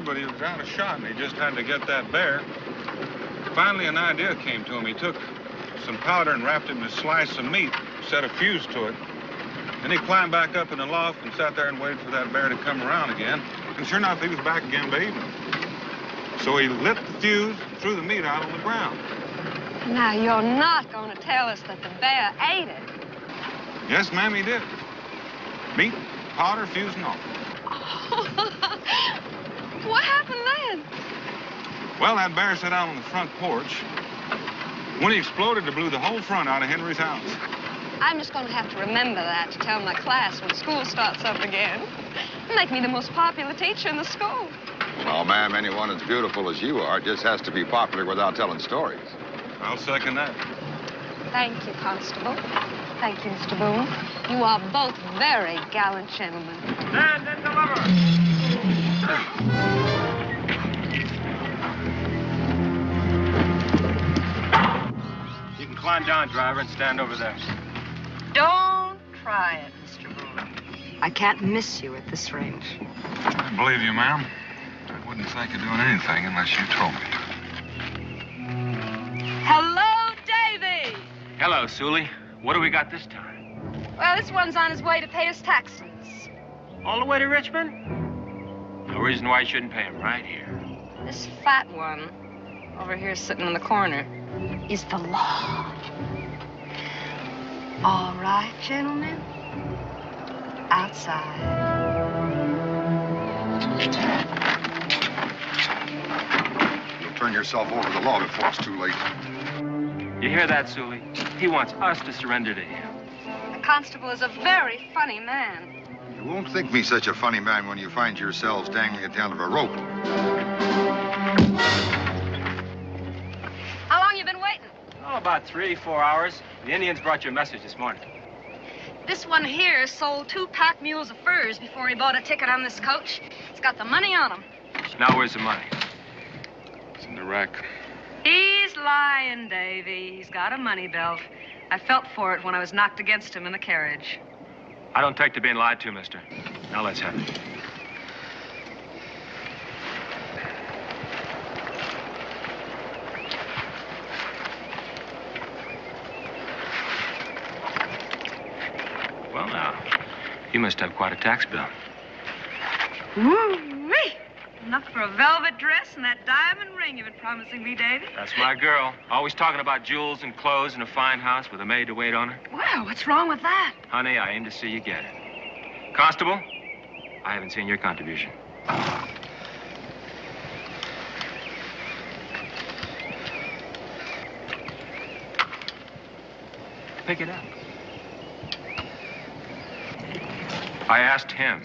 but he was out of shot, and he just had to get that bear. Finally, an idea came to him. He took some powder and wrapped it in a slice of meat, set a fuse to it. Then he climbed back up in the loft and sat there and waited for that bear to come around again. And sure enough, he was back again by evening. So he lit the fuse and threw the meat out on the ground. Now, you're not going to tell us that the bear ate it. Yes, ma'am, he did. Meat, powder, fuse, and all. What happened then? Well, that bear sat out on the front porch. When he exploded, it blew the whole front out of Henry's house. I'm just going to have to remember that to tell my class when school starts up again. Make me the most popular teacher in the school. Well, ma'am, anyone as beautiful as you are just has to be popular without telling stories. I'll second that. Thank you, Constable. Thank you, Mr. Boone. You are both very gallant gentlemen. Stand and deliver. You can climb down, driver, and stand over there. Don't try it, Mr. Boone. I can't miss you at this range. I believe you, ma'am. I wouldn't think of doing anything unless you told me to. Hello, Davy. Hello, Sully. What do we got this time? Well, this one's on his way to pay his taxes. All the way to Richmond? No reason why you shouldn't pay him right here. This fat one over here sitting in the corner is the law. All right, gentlemen. Outside. You'll turn yourself over to the law before it's too late. You hear that, Sully? He wants us to surrender to him. The constable is a very funny man. You won't think me such a funny man when you find yourselves dangling at the end of a rope. How long you been waiting? Oh, about 3-4 hours. The Indians brought you a message this morning. This one here sold 2 pack mules of furs before he bought a ticket on this coach. It's got the money on him. Now where's the money? It's in the rack. He's lying, Davy. He's got a money belt. I felt for it when I was knocked against him in the carriage. I don't take to being lied to, mister. Now let's have it. Well, now, you must have quite a tax bill. Woo-wee! Enough for a velvet dress and that diamond ring you've been promising me, Davy. That's my girl. Always talking about jewels and clothes and a fine house with a maid to wait on her. Well, what's wrong with that? Honey, I aim to see you get it. Constable, I haven't seen your contribution. Pick it up. I asked him.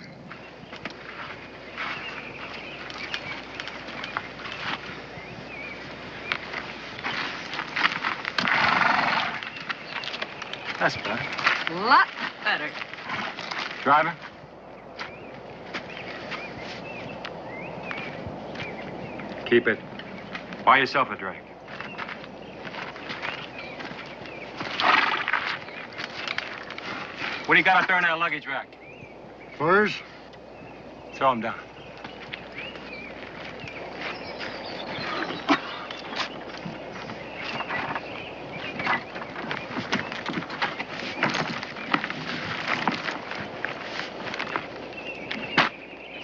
That's better. Lot better. Driver? Keep it. Buy yourself a drink. What do you got up there in that luggage rack? Furs? Throw them down.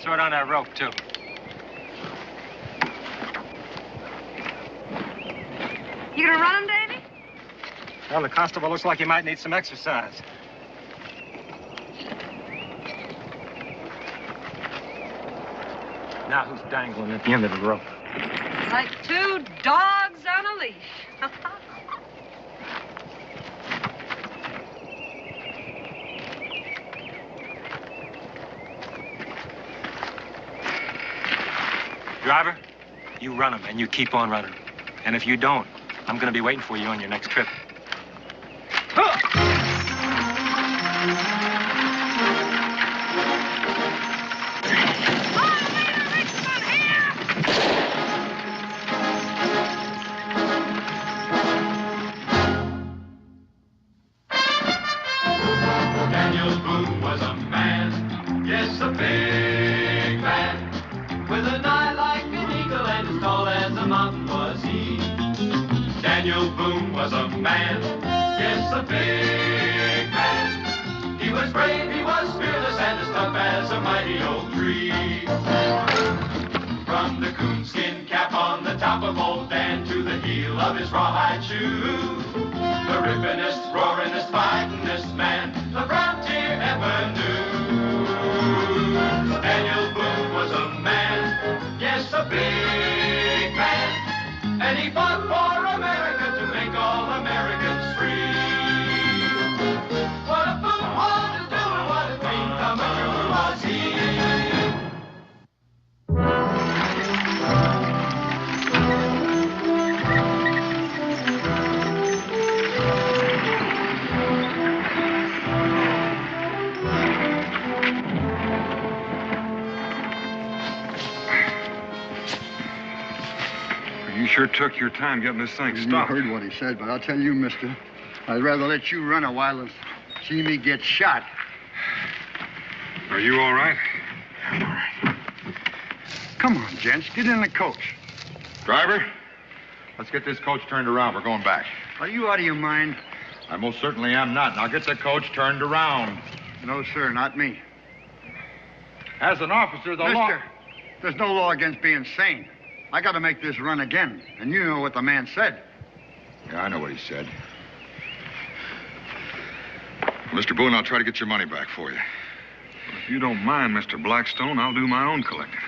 Throw it on that rope, too. You gonna run him, Davy? Well, the constable looks like he might need some exercise. Now who's dangling at the end of the rope? Like 2 dogs on a leash. Driver, you run them and you keep on running. And if you don't, I'm going to be waiting for you on your next trip. Boone was a man, yes, a big man, with an eye like Daniel Boone was a man, yes, a big man. He was brave, he was fearless, and as tough as a mighty oak tree. From the coonskin cap on the top of old Dan to the heel of his rawhide shoe, the rippinest, roaringest, fightingest man the frontier ever knew. Daniel Boone was a man, yes, a big man, and he fought for America to make all Americans free. What a Boone wanted to do and what a dream come true was he. You sure took your time getting this thing stopped. You heard what he said, but I'll tell you, mister, I'd rather let you run a while than see me get shot. Are you all right? I'm all right. Come on, gents, get in the coach. Driver, let's get this coach turned around. We're going back. Are you out of your mind? I most certainly am not. Now get the coach turned around. No, sir, not me. As an officer, the law... Mister, there's no law against being sane. I got to make this run again, and you know what the man said. Yeah, I know what he said. Mr. Boone, I'll try to get your money back for you. If you don't mind, Mr. Blackstone, I'll do my own collecting.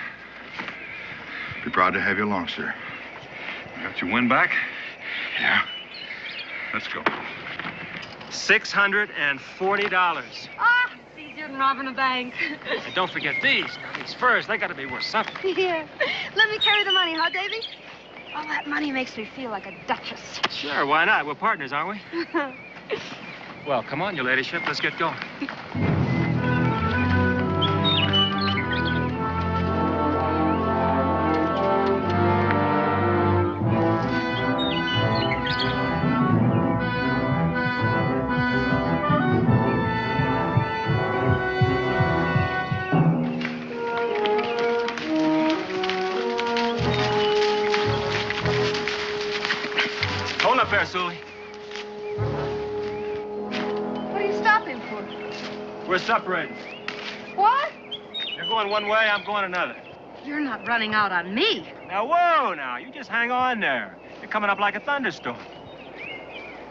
Be proud to have you along, sir. Got your win back? Yeah. Let's go. $640. Ah, it's easier than robbing a bank. And don't forget these. Now, these furs, they got to be worth something. Here, let me carry the money, huh, Davy? All that money makes me feel like a duchess. Sure, why not? We're partners, aren't we? Well, come on, your ladyship. Let's get going. Hold up there, Sully. What are you stopping for? We're separating. What? You're going one way, I'm going another. You're not running out on me. Now, whoa, now. You just hang on there. You're coming up like a thunderstorm.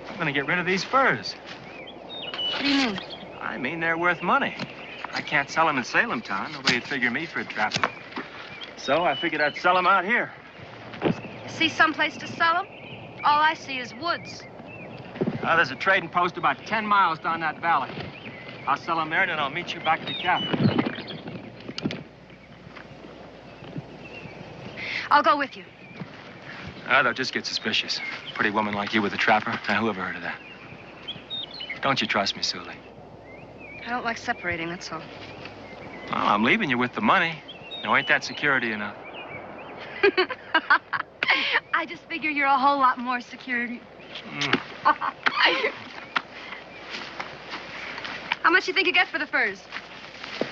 I'm going to get rid of these furs. What do you mean? I mean, they're worth money. I can't sell them in Salem Town. Nobody'd figure me for a trapper. So I figured I'd sell them out here. See someplace to sell them? All I see is woods. There's a trading post about 10 miles down that valley. I'll sell them there, and then I'll meet you back at the cabin. I'll go with you. They'll just get suspicious. Pretty woman like you with a trapper. Now, who ever heard of that? Don't you trust me, Sully? I don't like separating, that's all. Well, I'm leaving you with the money. Now, ain't that security enough? I just figure you're a whole lot more security. How much you think you get for the furs?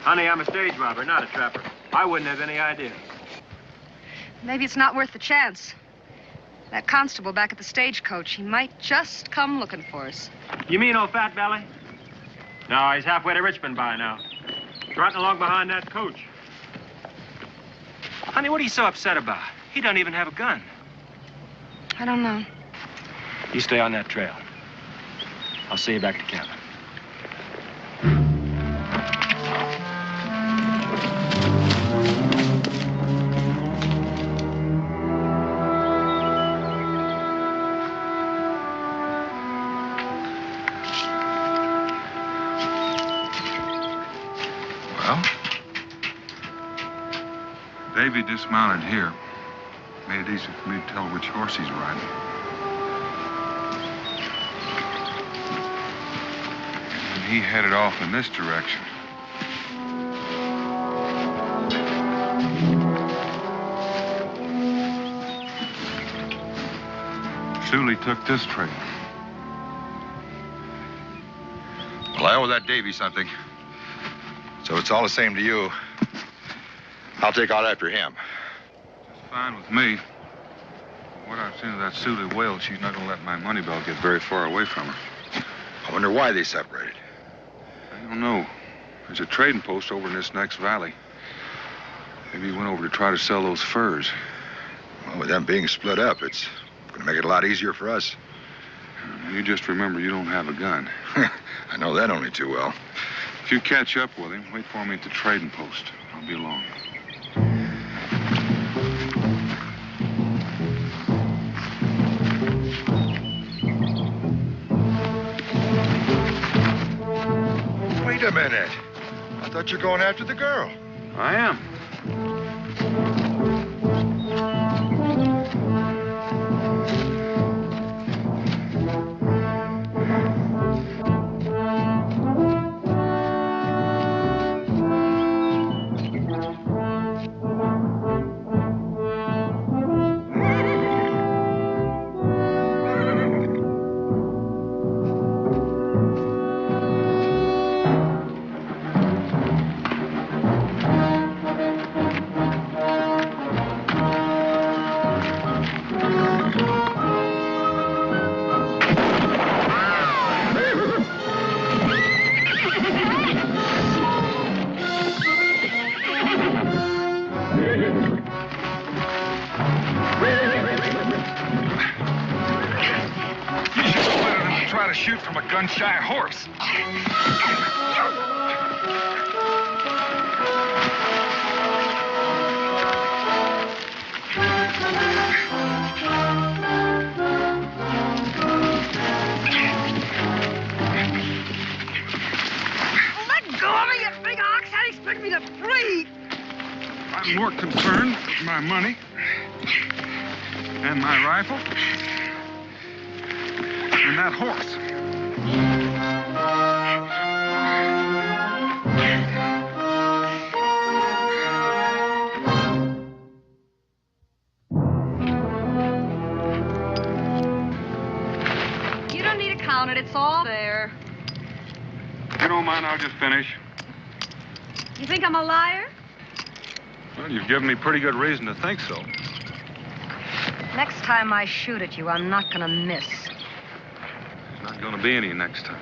Honey, I'm a stage robber, not a trapper. I wouldn't have any idea. Maybe it's not worth the chance. That constable back at the stagecoach, he might just come looking for us. You mean old Fat Belly? No, he's halfway to Richmond by now. Trotting along behind that coach. Honey, what are you so upset about? He don't even have a gun. I don't know. You stay on that trail. I'll see you back at the cabin. Well, Davy dismounted here. Made it easy for me to tell which horse he's riding. And he headed off in this direction. Sully took this trail. Well, I owe that Davy something. So it's all the same to you. I'll take out after him. Fine with me. What I've seen of that suited whale, she's not going to let my money belt get very far away from her. I wonder why they separated. I don't know. There's a trading post over in this next valley. Maybe he went over to try to sell those furs. Well, with them being split up, it's going to make it a lot easier for us. You just remember you don't have a gun. I know that only too well. If you catch up with him, wait for me at the trading post. I'll be along. Wait a minute. I thought you were going after the girl. I am. Shoot from a gun-shy horse. Let go of me, you big ox. How do you expect me to breathe? I'm more concerned with my money and my rifle and that horse. You don't need to count it. It's all there. If you don't mind, I'll just finish. You think I'm a liar? Well, you've given me pretty good reason to think so. Next time I shoot at you, I'm not gonna miss. There's not going to be any next time.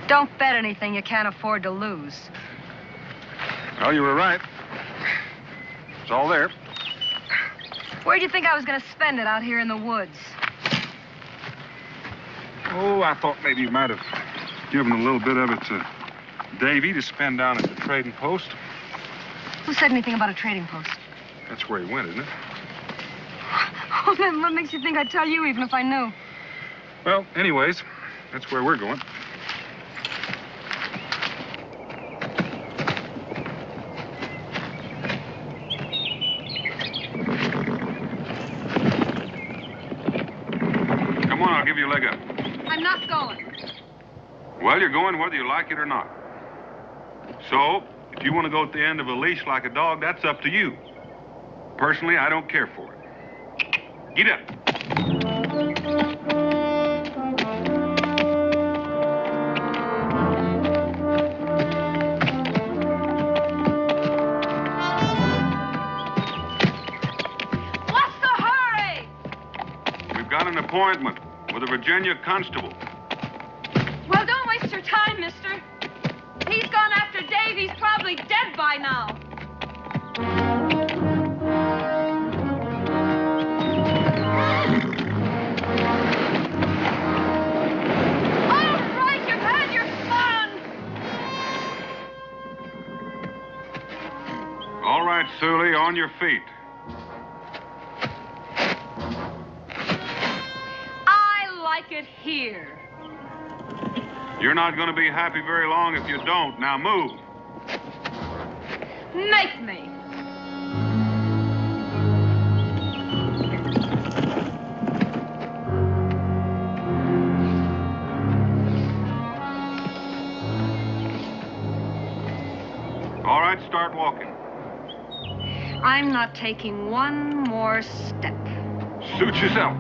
Don't bet anything you can't afford to lose. Well, you were right. It's all there. Where'd you think I was gonna spend it out here in the woods? Oh, I thought maybe you might have given a little bit of it to Davy to spend down at the trading post. Who said anything about a trading post? That's where he went, isn't it? Oh, then what makes you think I'd tell you even if I knew? Well, anyways, that's where we're going. Come on, I'll give you a leg up. I'm not going. Well, you're going whether you like it or not. So, if you want to go at the end of a leash like a dog, that's up to you. Personally, I don't care for it. Get up. What's the hurry? We've got an appointment with a Virginia constable. Well, don't waste your time, mister. He's gone after Dave. He's probably dead by now. All right, you've had your fun. All right, Sully, on your feet. I like it here. You're not going to be happy very long if you don't. Now move. Make me. All right, start walking. I'm not taking one more step. Suit yourself.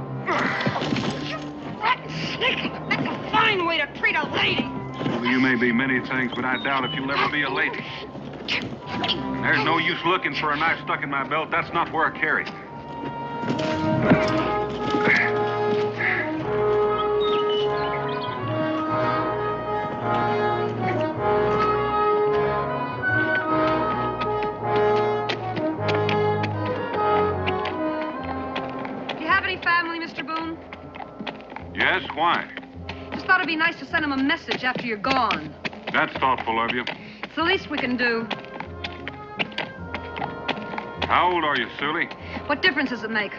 You rotten snake! That's a fine way to treat a lady. Well, you may be many things, but I doubt if you'll ever be a lady. There's no use looking for a knife stuck in my belt. That's not where I carry it. Yes, why? Just thought it'd be nice to send him a message after you're gone. That's thoughtful of you. It's the least we can do. How old are you, Sully? What difference does it make?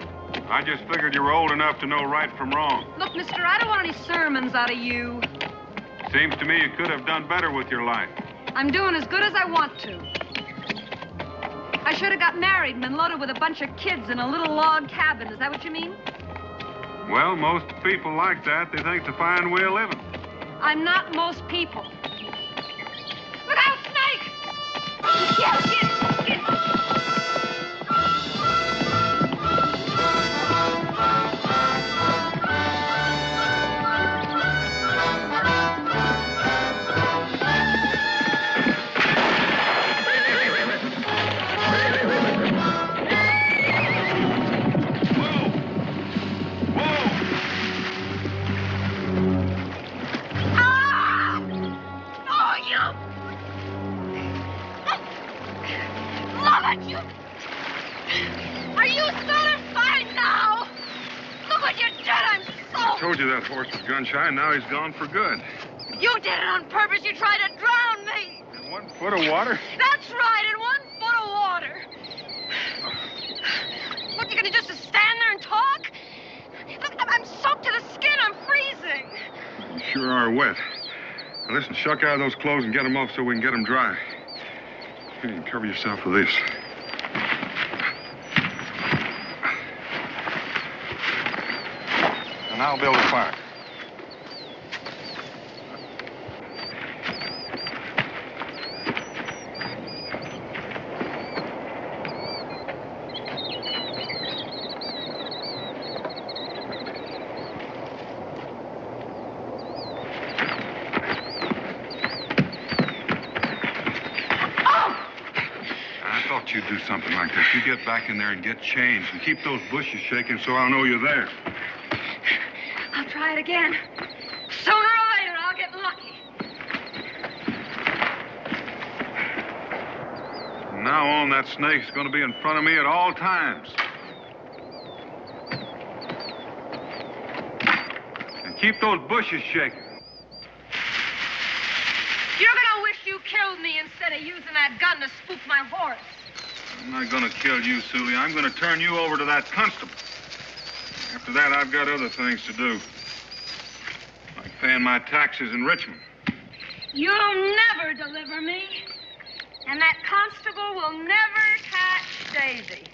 I just figured you were old enough to know right from wrong. Look, mister, I don't want any sermons out of you. Seems to me you could have done better with your life. I'm doing as good as I want to. I should have got married and been loaded with a bunch of kids in a little log cabin. Is that what you mean? Well, most people like that. They think it's a fine way of living. I'm not most people. Look out, Snake! Get! Are you satisfied now? Look what you did. I'm so... I told you that horse was gun shy, and now he's gone for good. You did it on purpose. You tried to drown me. In 1 foot of water? That's right, in 1 foot of water. What, you gonna just stand there and talk? Look, I'm soaked to the skin. I'm freezing. You sure are wet. Now listen, shuck out of those clothes and get them off so we can get them dry. Here, you can cover yourself with this. And I'll build a fire. You do something like this. You get back in there and get changed and keep those bushes shaking so I'll know you're there. I'll try it again. Sooner or later, I'll get lucky. From now on, that snake's going to be in front of me at all times. And keep those bushes shaking. You're gonna wish you killed me instead of using that gun to spook my horse. I'm not going to kill you, Sully. I'm going to turn you over to that constable. After that, I've got other things to do. Like paying my taxes in Richmond. You'll never deliver me. And that constable will never catch Daisy.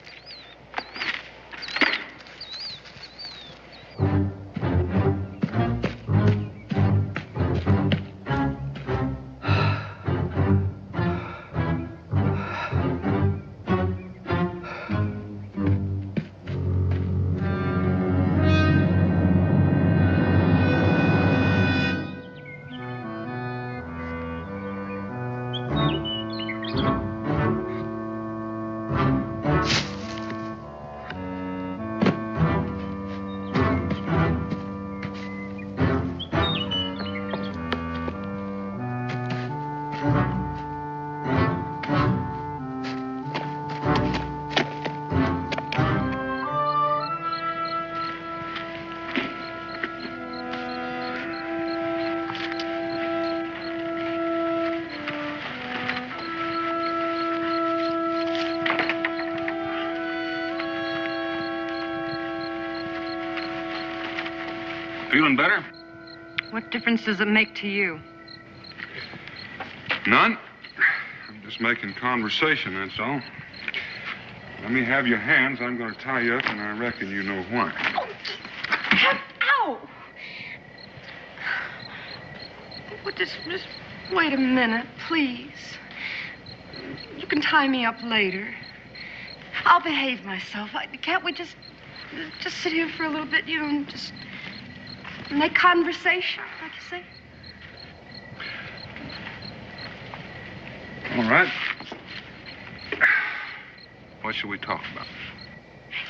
Feeling better? What difference does it make to you? None. I'm just making conversation, that's all. Let me have your hands. I'm going to tie you up, and I reckon you know why. Ow! Well, just wait a minute, please. You can tie me up later. I'll behave myself. Can't we just sit here for a little bit, you know, and just make conversation, like you say? All right. What should we talk about?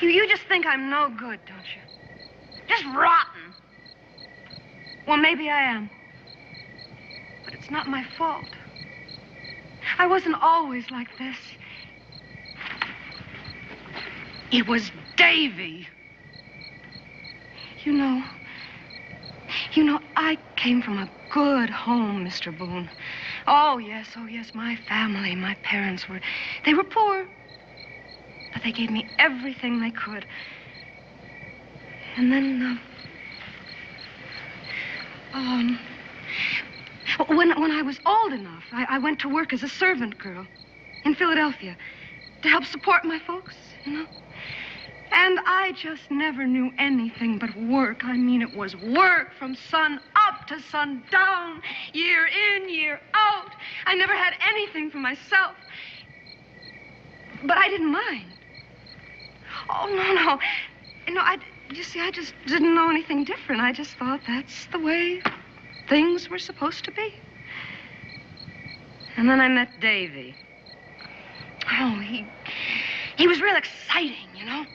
You just think I'm no good, don't you? Just rotten. Well, maybe I am. But it's not my fault. I wasn't always like this. It was Davy. You know, You know, I came from a good home, Mr. Boone. Oh, yes, my family, my parents they were poor. But they gave me everything they could. And then, when I was old enough, I went to work as a servant girl in Philadelphia to help support my folks, you know. And I just never knew anything but work. I mean, it was work from sun up to sun down, year in, year out. I never had anything for myself. But I didn't mind. Oh, no. You see, I just didn't know anything different. I just thought that's the way things were supposed to be. And then I met Davy. Oh, he was real exciting, you know.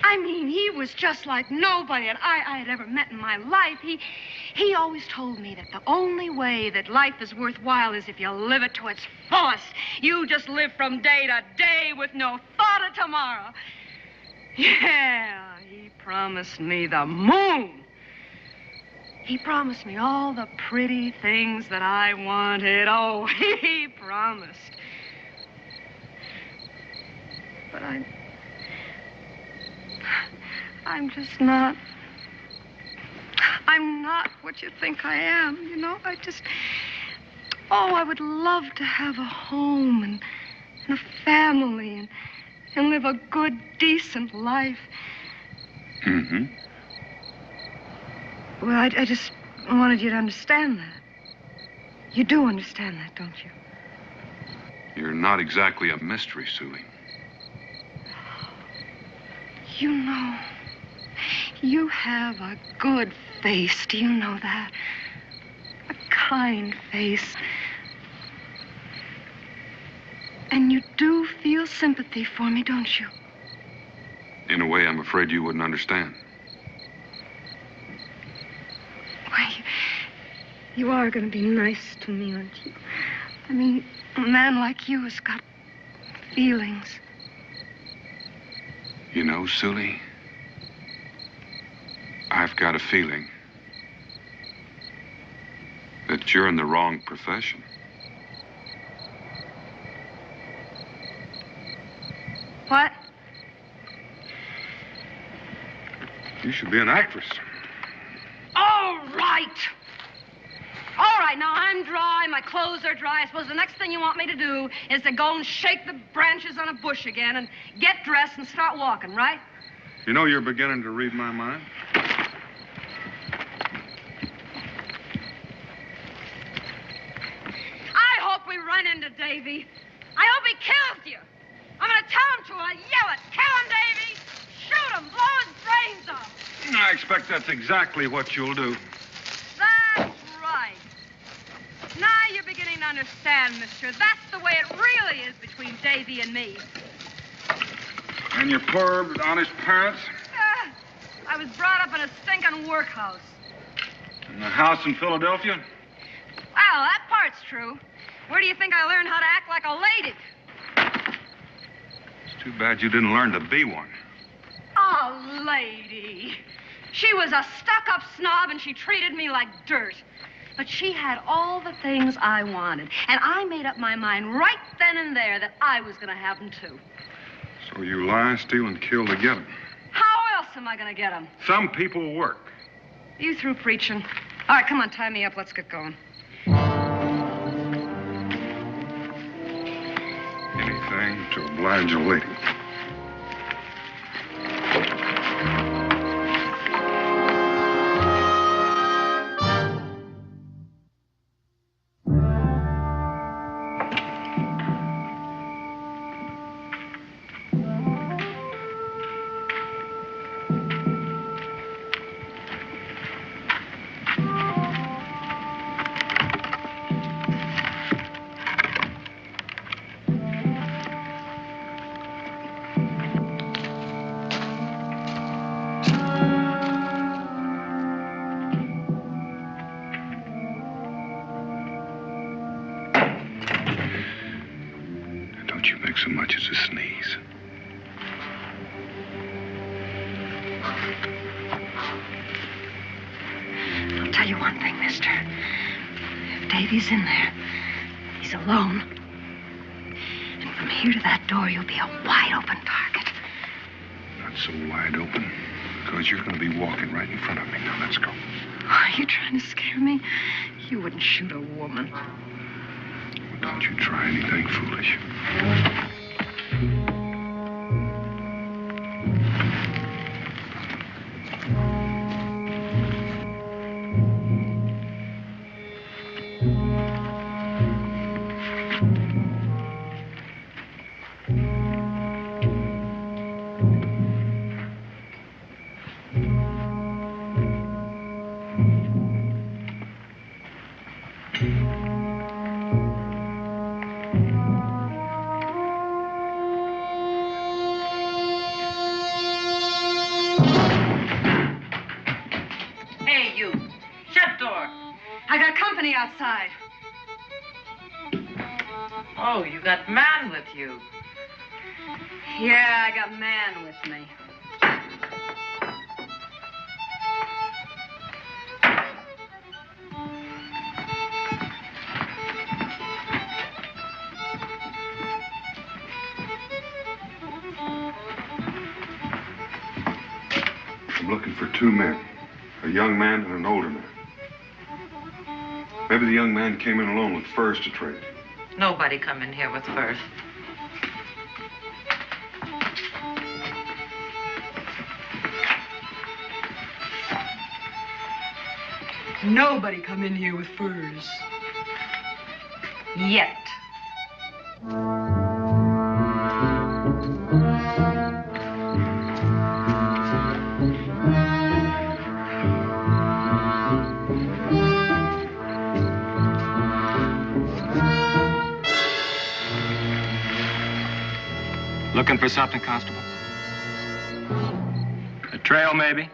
I mean, he was just like nobody that I had ever met in my life. He always told me that the only way that life is worthwhile is if you live it to its fullest. You just live from day to day with no thought of tomorrow. Yeah, he promised me the moon. He promised me all the pretty things that I wanted. Oh, he promised. But I'm just not. I'm not what you think I am, you know. I would love to have a home and a family and live a good, decent life. Mm-hmm. Well, I just wanted you to understand that. You do understand that, don't you? You're not exactly a mystery, Sulie. You know, you have a good face. Do you know that? A kind face. And you do feel sympathy for me, don't you? In a way, I'm afraid you wouldn't understand. Why, you are going to be nice to me, aren't you? I mean, a man like you has got feelings. You know, Sulie, I've got a feeling that you're in the wrong profession. What? You should be an actress. All right. All right, now I'm dry, my clothes are dry. I suppose the next thing you want me to do is to go and shake the branches on a bush again and get dressed and start walking, right? You know, you're beginning to read my mind. I hope we run into Davy. I hope he kills you. I'm going to tell him to. I'll yell it. Kill him, Davy. Shoot him. Blow his brains off. I expect that's exactly what you'll do. That's right. Now you're beginning to understand, mister. That's the way it really is between Davy and me. And your poor, honest parents? I was brought up in a stinking workhouse. In a house in Philadelphia? Well, that part's true. Where do you think I learned how to act like a lady? It's too bad you didn't learn to be one. A lady. She was a stuck-up snob, and she treated me like dirt. But she had all the things I wanted, and I made up my mind right then and there that I was going to have them, too. So you lie, steal, and kill to get them. How else am I going to get them? Some people work. You through preaching? All right, come on, tie me up. Let's get going. Anything to oblige a lady. So much as a sneeze. I'll tell you one thing, mister. If Davy's in there, he's alone. And from here to that door, you'll be a wide open target. Not so wide open, because you're going to be walking right in front of me. Now, let's go. Are you trying to scare me? You wouldn't shoot a woman. Well, don't you try anything foolish. Outside. Oh, you got man with you. Yeah, I got man with me. I'm looking for two men, a young man and an older man. Maybe the young man came in alone with furs to trade. Nobody come in here with furs. Nobody come in here with furs. Yet. Looking for something, Constable? A trail, maybe?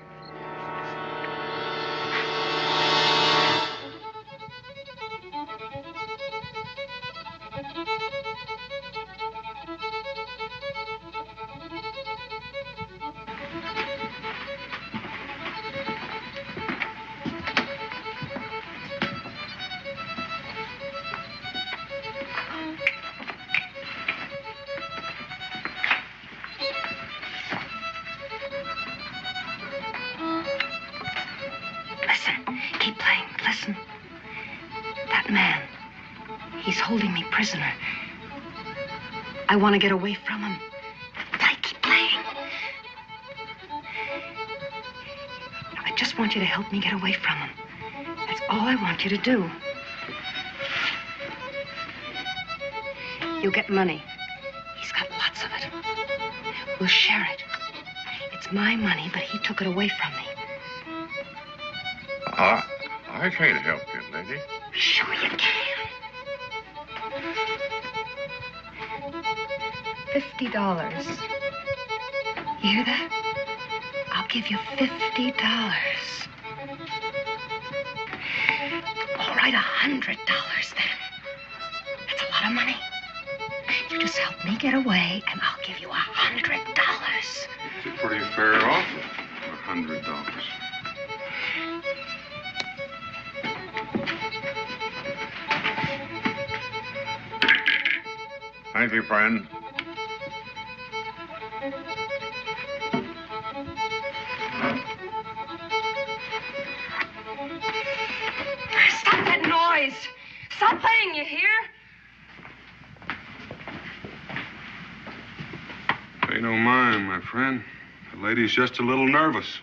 Prisoner. I want to get away from him. But I keep playing. I just want you to help me get away from him. That's all I want you to do. You'll get money. He's got lots of it. We'll share it. It's my money, but he took it away from me. I can't help you, lady. Sure you can. $50. You hear that? I'll give you $50. All right, $100 then. That's a lot of money. You just help me get away, and I'll give you $100. It's a pretty fair offer for $100. Thank you, friend. Stop that noise! Stop playing, you hear? Pay no mind, my friend. The lady's just a little nervous.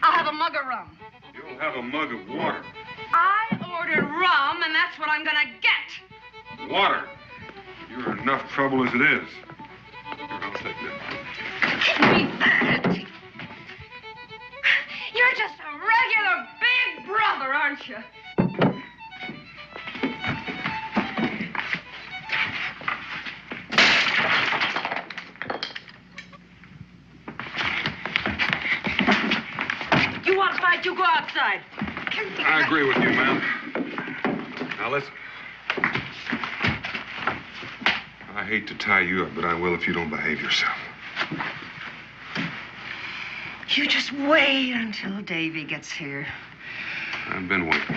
I'll have a mug of rum. You'll have a mug of water. I ordered rum, and that's what I'm gonna get. Water? You're enough trouble as it is. Here, I'll take this. Give me that. You're just a regular big brother, aren't you? You want to fight, you go outside. I agree with you, ma'am. Now, listen. I hate to tie you up, but I will if you don't behave yourself. You just wait until Davy gets here. I've been waiting.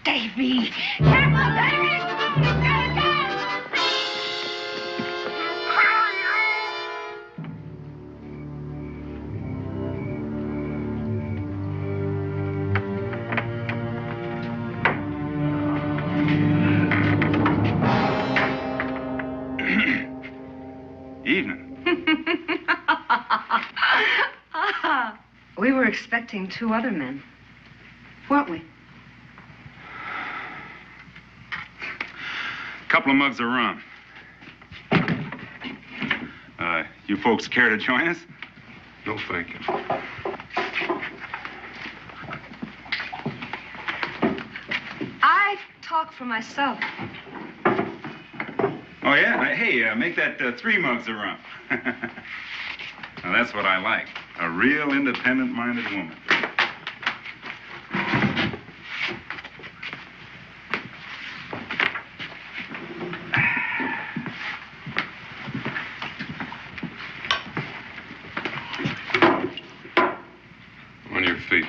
Davy! Careful, Davy! Evening. We were expecting 2 other men, weren't we? Couple of mugs of rum. You folks care to join us? No, thank you. I talk for myself. Oh, yeah? Hey, make that 3 mugs of rum. Now, that's what I like. A real independent-minded woman. On your feet.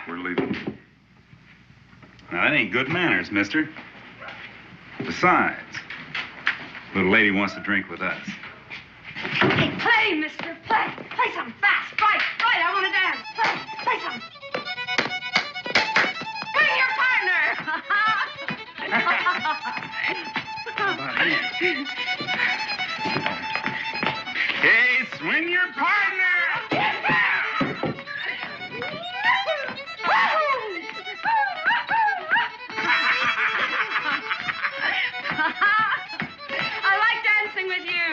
We're leaving. Now, that ain't good manners, mister. Besides, little lady wants to drink with us. Hey, play, mister, play. Play something fast. Right, I want to dance. Play something. Bring your partner. Hey, swing your partner! I like dancing with you.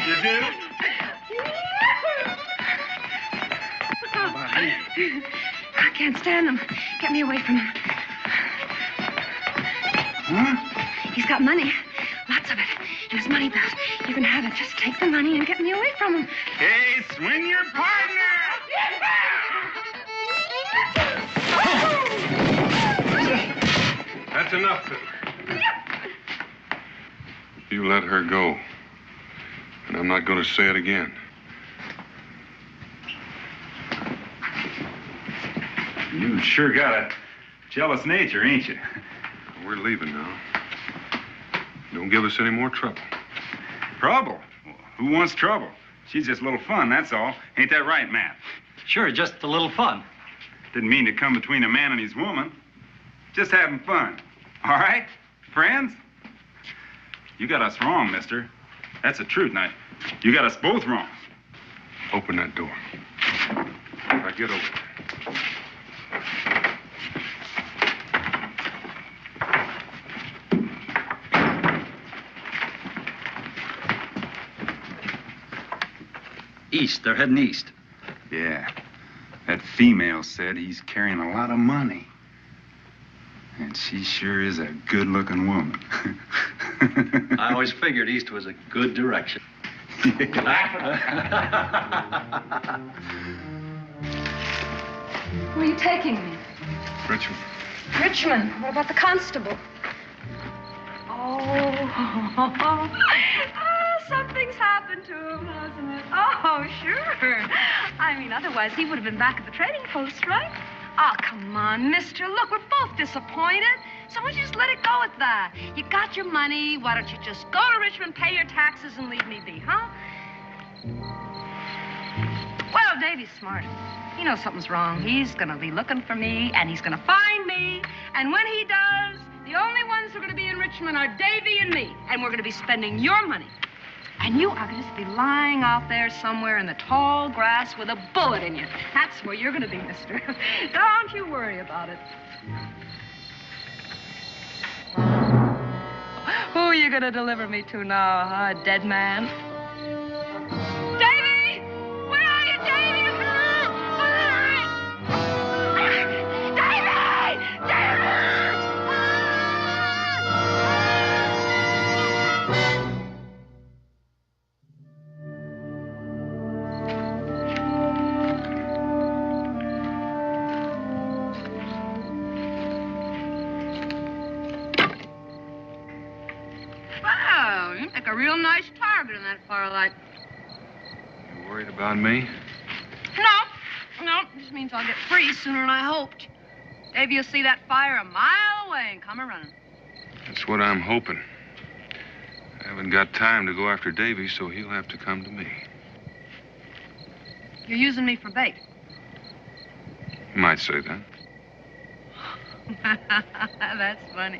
You do? I can't stand him. Get me away from him. Huh? He's got money. Lots of it. In his money belt. You can have it. Just take the money and get me away from him. Hey, swing your partner! That's enough. You let her go. And I'm not going to say it again. You sure got a jealous nature, ain't you? We're leaving now. Don't give us any more trouble. Trouble? Who wants trouble? She's just a little fun, that's all. Ain't that right, Matt? Sure, just a little fun. Didn't mean to come between a man and his woman. Just having fun. All right? Friends? You got us wrong, mister. That's the truth. Now, you got us both wrong. Open that door. Now get over there. East. They're heading east. Yeah. That female said he's carrying a lot of money. And she sure is a good-looking woman. I always figured east was a good direction. Where are you taking me? Richard. Richmond. What about the constable? Oh, something's happened to him, hasn't it? Oh, sure. I mean, otherwise he would have been back at the trading post, right? Oh, come on, mister. Look, we're both disappointed. So why don't you just let it go at that? You got your money. Why don't you just go to Richmond, pay your taxes, and leave me be, huh? Well, Davy's smart. He knows something's wrong. He's going to be looking for me, and he's going to find me. And when he does, the only ones who are going to be in Richmond are Davy and me. And we're going to be spending your money. And you are going to just be lying out there somewhere in the tall grass with a bullet in you. That's where you're going to be, mister. Don't you worry about it. Who are you going to deliver me to now, huh? A dead man? Davy! Where are you, Davy? Davy! Davy! real nice target in that firelight. You worried about me? No, this means I'll get free sooner than I hoped. Davy will see that fire a mile away and come a-running. That's what I'm hoping. I haven't got time to go after Davy, so he'll have to come to me. You're using me for bait. You might say that. That's funny.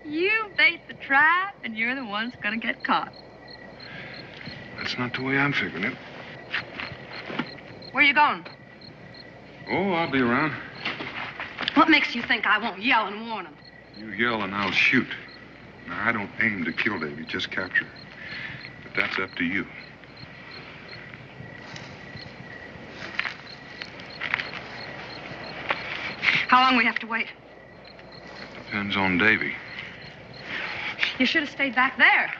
You bait the trap, and you're the one that's gonna get caught. That's not the way I'm figuring it. Where you going? Oh, I'll be around. What makes you think I won't yell and warn him? You yell and I'll shoot. Now, I don't aim to kill Davy, just capture. But that's up to you. How long we have to wait? Depends on Davy. You should have stayed back there.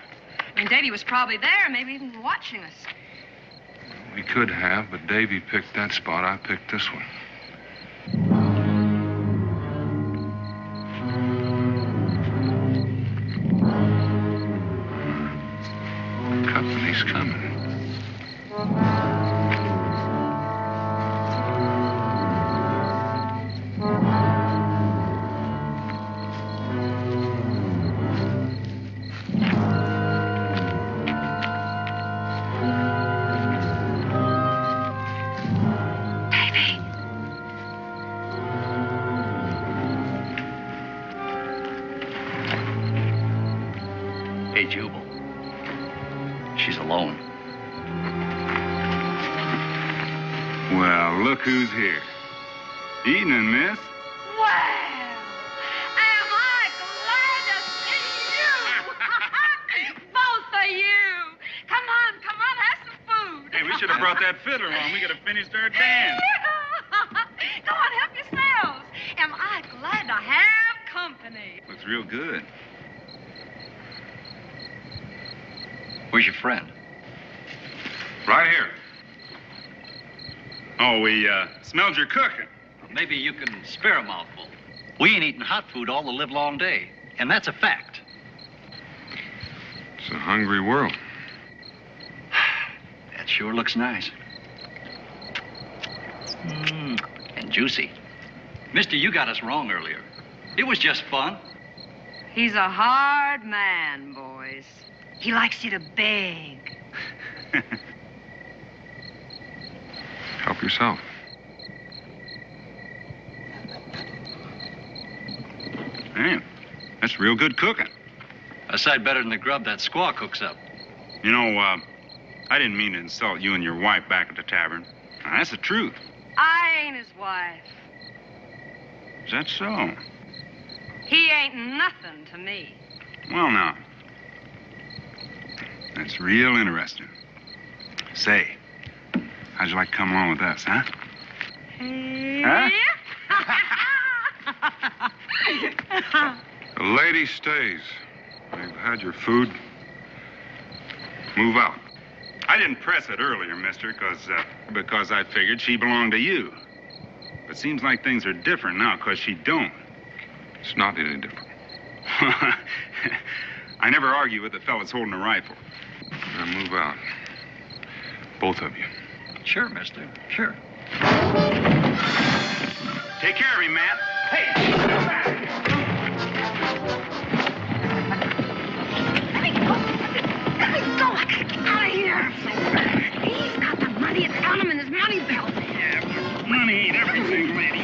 I mean, Davy was probably there, maybe even watching us. We could have, but Davy picked that spot. I picked this one. Company's coming. Hey, Jubal. She's alone. Well, look who's here. Evening, miss. Well, am I glad to see you! Both of you! Come on, have some food. Hey, we should have brought that fiddler along. We could have finished our dance. Go on, help yourselves. Am I glad to have company? Looks real good. Where's your friend? Right here. Oh, we smelled your cooking. Maybe you can spare a mouthful. We ain't eating hot food all the livelong day, and that's a fact. It's a hungry world. That sure looks nice. And juicy. Mister, you got us wrong earlier. It was just fun. He's a hard man, boys. He likes you to beg. Help yourself. Man, that's real good cooking. A sight better than the grub that squaw cooks up. You know, I didn't mean to insult you and your wife back at the tavern. Now, that's the truth. I ain't his wife. Is that so? He ain't nothing to me. Well, now. That's real interesting. Say, how'd you like to come along with us, huh? Huh? The lady stays. You've had your food. Move out. I didn't press it earlier, mister, because I figured she belonged to you. But seems like things are different now, because she don't. It's not any different. I never argue with the fellas holding a rifle. Now move out. Both of you. Sure, mister. Sure. Take care of me, Matt. Hey, come back. Let me go. I gotta get out of here. He's got the money. It's on him in his money belt. Yeah, money ain't everything, lady.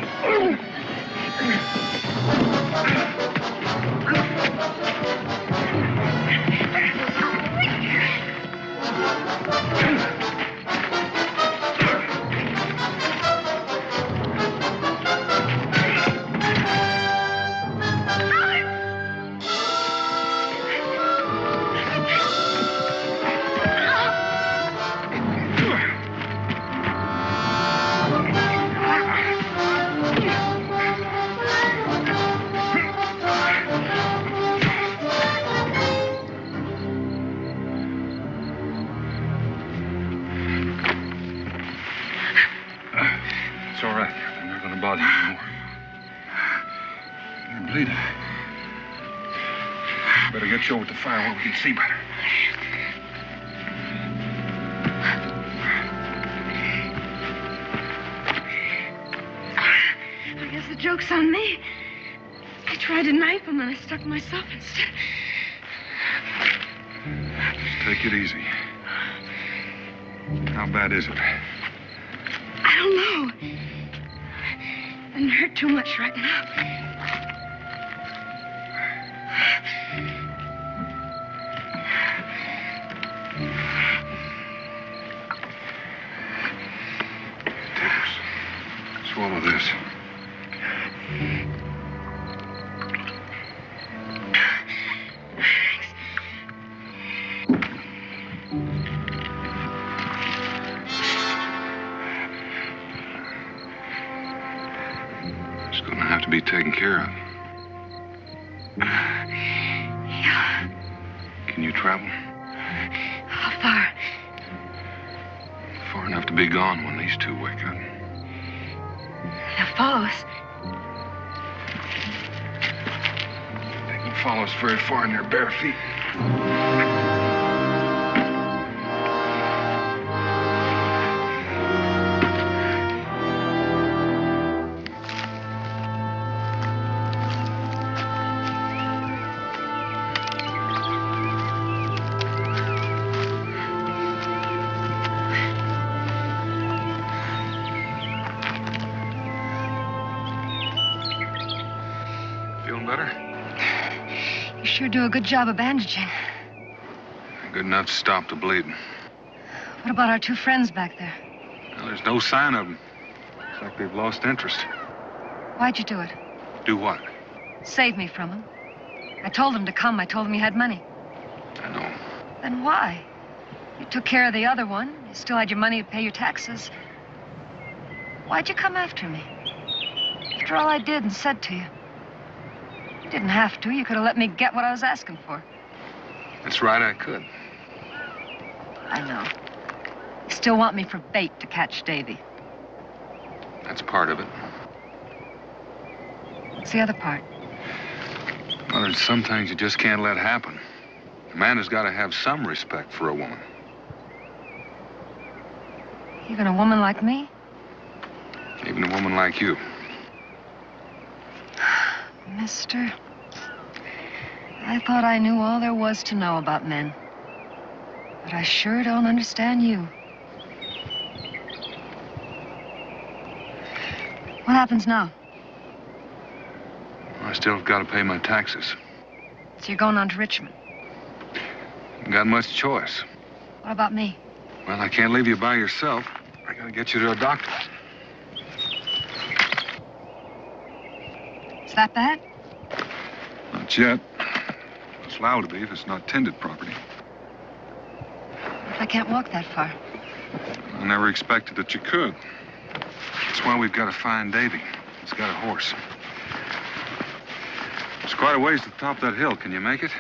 go with the fire where we can see better. I guess the joke's on me. I tried to knife him and I stuck myself instead. Just take it easy. How bad is it? I don't know. Doesn't hurt too much right now. Tickles. Swallow this. It's gonna have to be taken care of. Yeah. Can you travel? How far? Far enough to be gone when these two wake up. They'll follow us. They can follow us very far in their bare feet. Feeling better? You sure do a good job of bandaging. Good enough to stop the bleeding. What about our two friends back there? Well, there's no sign of them. Looks like they've lost interest. Why'd you do it? Do what? Save me from them. I told them to come. I told them you had money. I know. Then why? You took care of the other one. You still had your money to pay your taxes. Why'd you come after me? After all I did and said to you. You didn't have to. You could have let me get what I was asking for. That's right, I could. I know. You still want me for bait to catch Davy. That's part of it. What's the other part? Well, there's some things you just can't let happen. A man has got to have some respect for a woman. Even a woman like me? Even a woman like you. Mister, I thought I knew all there was to know about men. But I sure don't understand you. What happens now? I still got to pay my taxes. So you're going on to Richmond. Haven't got much choice. What about me? Well, I can't leave you by yourself. I got to get you to a doctor. Is that bad? Not yet. It's liable to be if it's not tended properly. If I can't walk that far. I never expected that you could. That's why we've got to find Davy. He's got a horse. It's quite a ways to the top of that hill. Can you make it?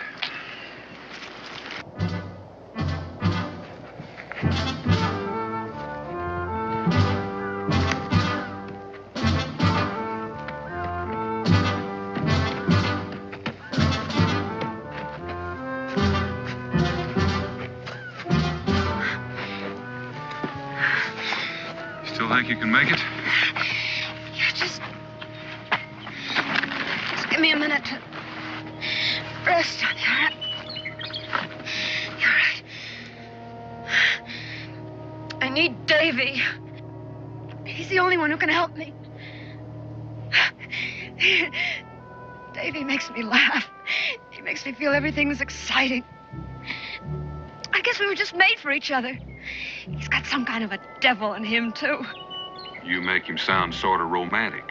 Still think you can make it? Yeah, just give me a minute to rest on you, all right? You're right. I need Davy. He's the only one who can help me. Davy makes me laugh. He makes me feel everything's exciting. I guess we were just made for each other. He's got some kind of a devil in him, too. You make him sound sort of romantic.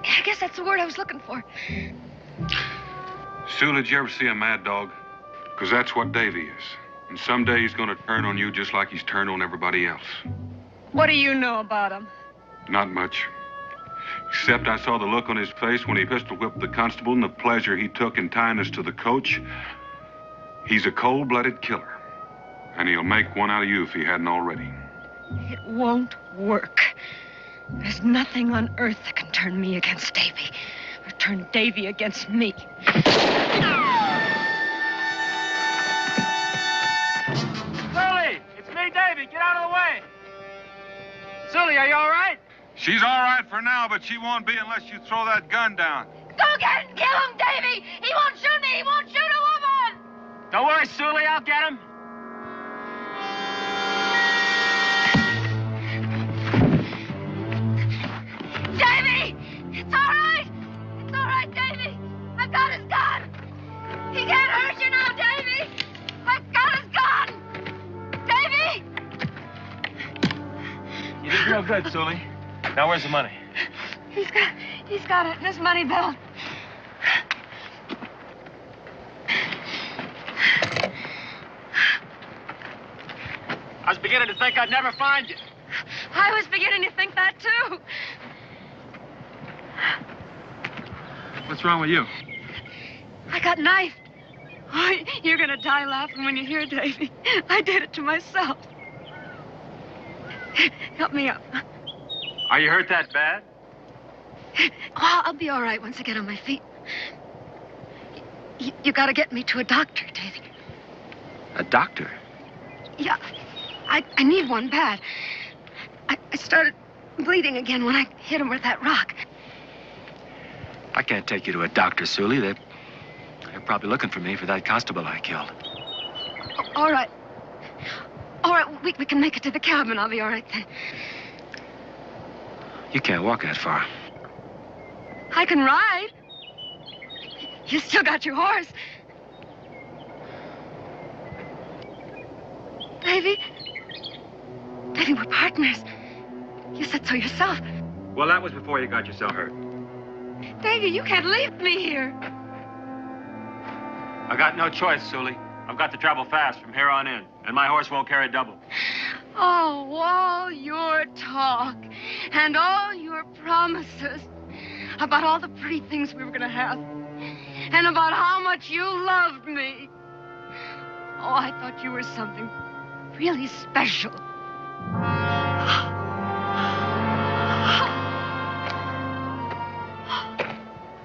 I guess that's the word I was looking for. Sue, did you ever see a mad dog? Because that's what Davy is. And someday he's going to turn on you just like he's turned on everybody else. What do you know about him? Not much. Except I saw the look on his face when he pistol whipped the constable and the pleasure he took in tying us to the coach. He's a cold-blooded killer. And he'll make one out of you if he hadn't already. It won't work. There's nothing on earth that can turn me against Davy, or turn Davy against me. Sully, are you all right? She's all right for now, but she won't be unless you throw that gun down. Go get and kill him, Davy! He won't shoot me! He won't shoot a woman! Don't worry, Sully, I'll get him. Davy! It's all right! It's all right, Davy! I've got his gun! He can't hurt you now, Davy! I've got his gun! Davy! You did real good, Sully. Now, where's the money? He's got it in his money belt. I was beginning to think I'd never find you. I was beginning to think that, too. What's wrong with you? I got knifed. Oh, you're gonna die laughing when you hear, Davy. I did it to myself. Help me up. Are you hurt that bad? Oh, I'll be all right once I get on my feet. You gotta get me to a doctor, Davy. A doctor? Yeah, I need one bad. I started bleeding again when I hit him with that rock. I can't take you to a doctor, Sully. They're probably looking for me for that constable I killed. All right. All right, we can make it to the cabin. I'll be all right then. You can't walk that far. I can ride. You still got your horse. Davy, we're partners. You said so yourself. Well, that was before you got yourself hurt. Davy, you can't leave me here. I got no choice, Sully. I've got to travel fast from here on in, and my horse won't carry double. Oh, all your talk and all your promises about all the pretty things we were going to have and about how much you loved me. Oh, I thought you were something really special.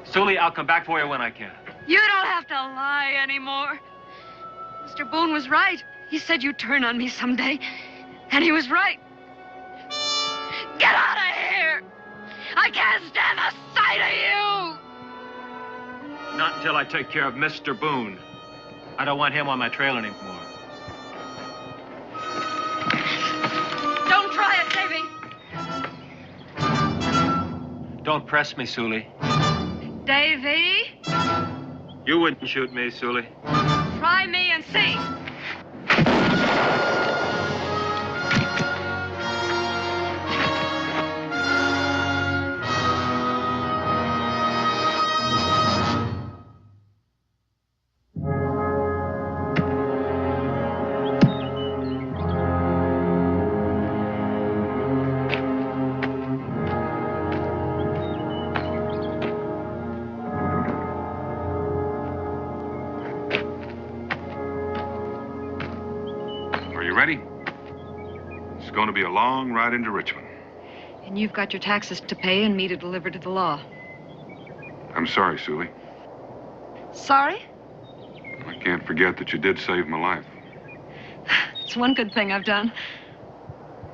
Sully, I'll come back for you when I can. You don't have to lie anymore. Mr. Boone was right. He said you'd turn on me someday. And he was right. Get out of here! I can't stand the sight of you! Not until I take care of Mr. Boone. I don't want him on my trail anymore. Don't try it, Davy. Don't press me, Sully. Davy? You wouldn't shoot me, Sully. Try me and see. Ready? It's going to be a long ride into Richmond. And you've got your taxes to pay and me to deliver to the law. I'm sorry, Sully. Sorry? I can't forget that you did save my life. It's one good thing I've done.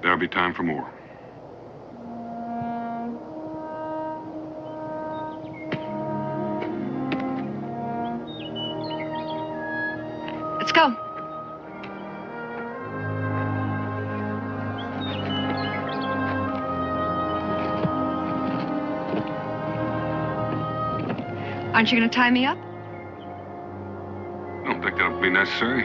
There'll be time for more. Let's go. Aren't you going to tie me up? I don't think that'll be necessary.